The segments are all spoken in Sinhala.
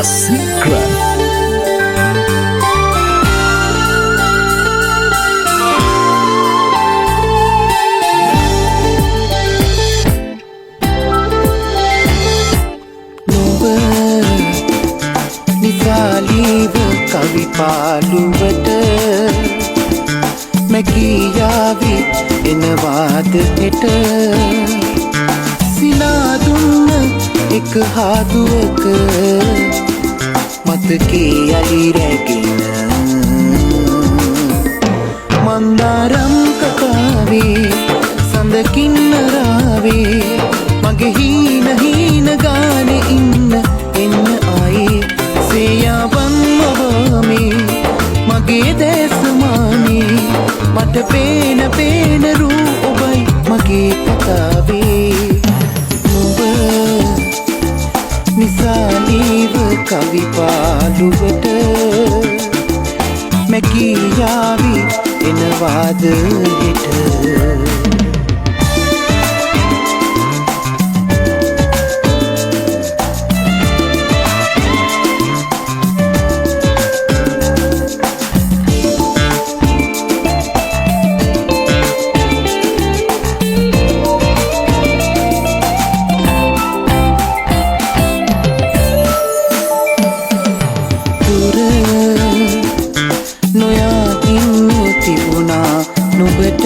A secret. නිසාලීව කවි පාළුවට මැකියාවි එනවාද හෙට සිනාදුන්න එක හාදුවක මතකේ යලි රැගෙන මන්දාරම් කතාවේ සඳකින්නරාවේ මගේ හීන ගානේ ඉන්න එන්න ආයේ සේයාවන් මවාමේ මගේ දැසමානේ මට පේන රූ ඔබයි මගේ කතාවේ නුඹ නිසාලීව කවි පාළුවට මැකියාවි එනවාද හෙට නුඹට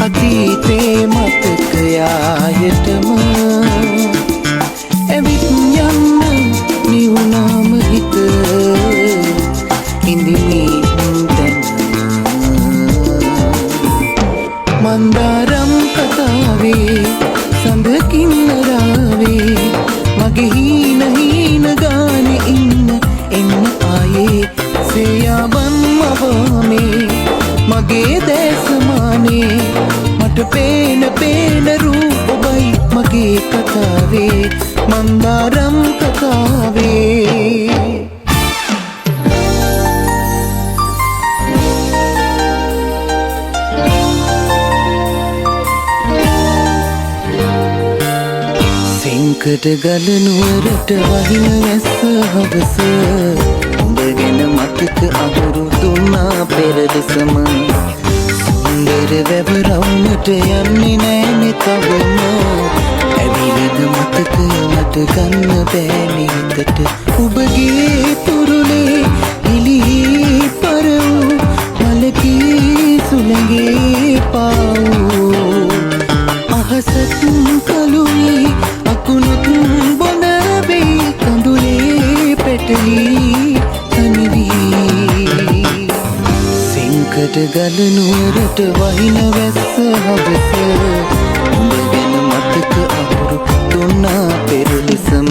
අතීතේ මතකයායටම ඇවිත් යන්න නිවුනාම හිත ඉඳිමින් දැන මන්දාරම් කතාවේ සඳකින්නරාවේ මගේ හීන ගානේ ඉන්න එන්න ආයේ සේයාවන් මවාමේ මගේ දැසමානේ මට පේන රූ ඔබයි මගේ කතාවේ මන්දාරම් කතාවේ සෙංකඩ ගල නුවරට වහින වැස්ස හවස උඹ ගැන මතක අහුරු දුන්නා පෙරදෙසම සුන්දර වැව රවුමට යන්නේ නෑනේ තවම ඇවිලෙන මතක මට ගන්න බෑනේ හිතට ඔබගේ තුරුලේ හිලී පරවූ මලකී සුළඟේ පාවූ අහසත් කළුයි අකුණුත් බොන වෙයි කඳුලේ පැටලී තනිවී සෙංකඩ ගල නුවරට වහින වැස්ස හවස උඹ ගැන මතක අහුරු දුන්නා පෙරලෙසම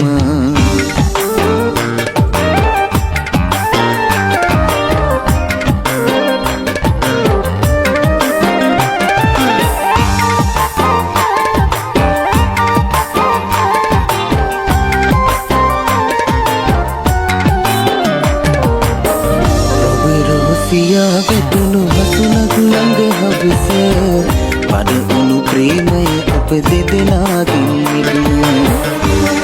සියා වැටුණු හසුනක් ළඟ හවස පද උණු ප්‍රේමය අප දෙදෙනාගින් මිදුණ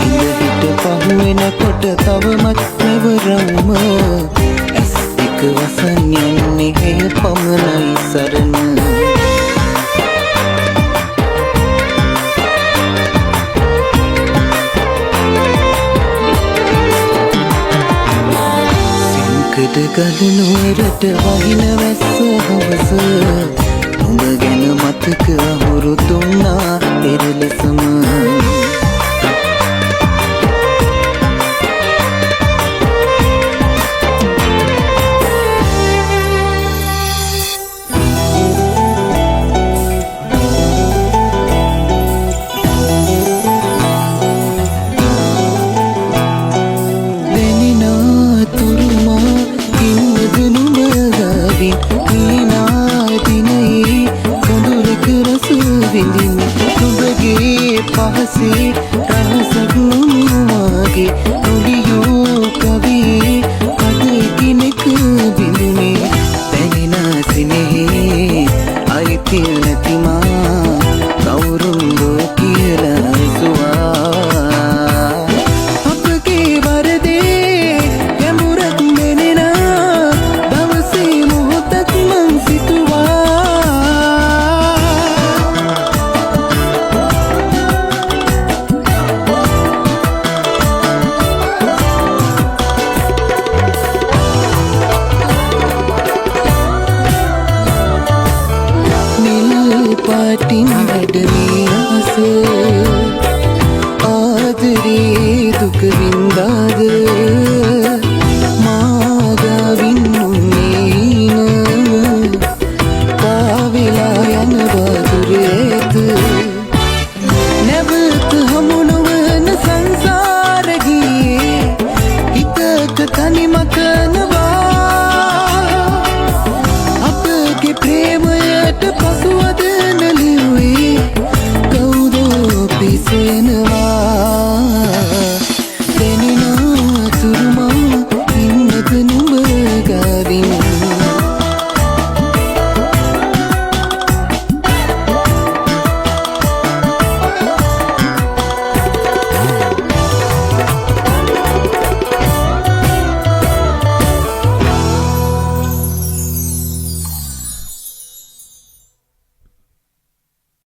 ඉඳ හිට පහුවෙනකොට තවමත් මෙවරවුම ඇස් දෙක වසන් යන්නේ ඇය පමණයි සරණ ගල නුවරට වහින වැස්ස හවස නුඹ ගැන මතක අහුරු දුන්නා පෙරලෙසම පහසේ රහසක් නොමාගේ නොලියෝ කවේ අද කෙනෙක් බිඳුනේ පැනිනා සිනෙහි අයිතිය නැතිමා කවුරුන්දෝ කියලා ඇසුවා අපගේ සොයන